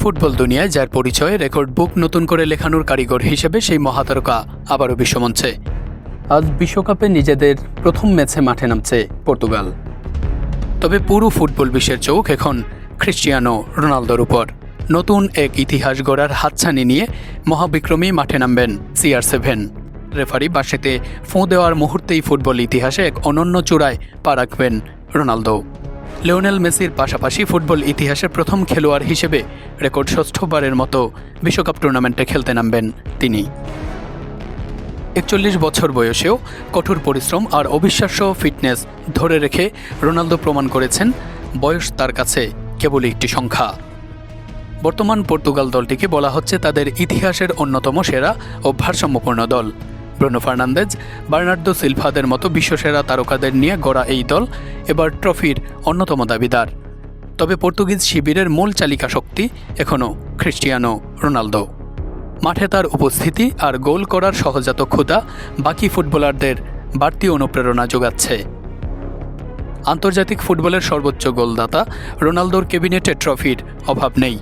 Football দুনিয়ায় যার পরিচয় রেকর্ড বুক নতুন করে লেখানোর কারিগর হিসেবে সেই মহাতারকা আবারও বিশ্বমঞ্চে। আজ বিশ্বকাপে নিজেদের প্রথম ম্যাচে মাঠে নামছে পর্তুগাল। তবে পুরো ফুটবল বিশ্বের চোখ এখন ক্রিস্টিয়ানো রোনালদোর উপর। নতুন এক ইতিহাস গড়ার হাতছানি নিয়ে মহাবিক্রমী মাঠে নামবেন CR7। রেফারি বাঁশিতে ফোঁ দেওয়ার মুহূর্তেই ফুটবল ইতিহাসে এক অনন্য চূড়ায় পা রাখবেন রোনালদো। লিওনেল মেসির পাশাপাশি ফুটবল ইতিহাসের প্রথম খেলোয়াড় হিসেবে রেকর্ড ষষ্ঠবারের মতো বিশ্বকাপ টুর্নামেন্টে খেলতে নামবেন তিনি। 41 বছর বয়সেও কঠোর পরিশ্রম আর অবিশ্বাস্য ফিটনেস ধরে রেখে রোনালদো প্রমাণ করেছেন বয়স তার কাছে কেবলই একটি সংখ্যা। বর্তমান পর্তুগাল দলটিকে বলা হচ্ছে তাদের ইতিহাসের অন্যতম সেরা ও ভারসাম্যপূর্ণ দল। ব্রুনো ফার্নান্দেজ, বার্নার্দো সিলভাদের মতো বিশ্বসেরা তারকাদের নিয়ে গড়া এই দল এবার ট্রফির অন্যতম দাবিদার। তবে পর্তুগিজ শিবিরের মূল চালিকা শক্তি এখনও ক্রিস্টিয়ানো রোনালদো। মাঠে তার উপস্থিতি আর গোল করার সহজাত ক্ষুধা বাকি ফুটবলারদের বাড়তি অনুপ্রেরণা যোগাচ্ছে। আন্তর্জাতিক ফুটবলের সর্বোচ্চ গোলদাতা রোনালদোর ক্যাবিনেটে ট্রফির অভাব নেই।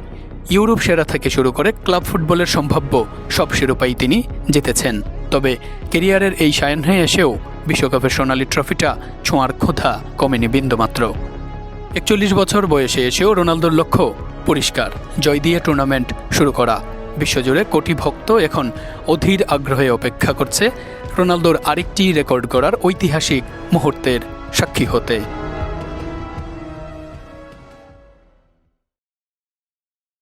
ইউরোপ সেরা থেকে শুরু করে ক্লাব ফুটবলের সম্ভাব্য সব শিরোপাই তিনি জিতেছেন। তবে ক্যারিয়ারের এই সায়াহ্নে এসেও বিশ্বকাপের সোনালি ট্রফিটা ছোঁয়ার ক্ষুধা কমেনি বিন্দুমাত্র। 41 বছর বয়সে এসেও রোনালদোর লক্ষ্য পরিষ্কার, জয় দিয়ে টুর্নামেন্ট শুরু করা। বিশ্বজুড়ে কোটি ভক্ত এখন অধীর আগ্রহে অপেক্ষা করছে রোনালদোর আরেকটি রেকর্ড গড়ার ঐতিহাসিক মুহূর্তের সাক্ষী হতে।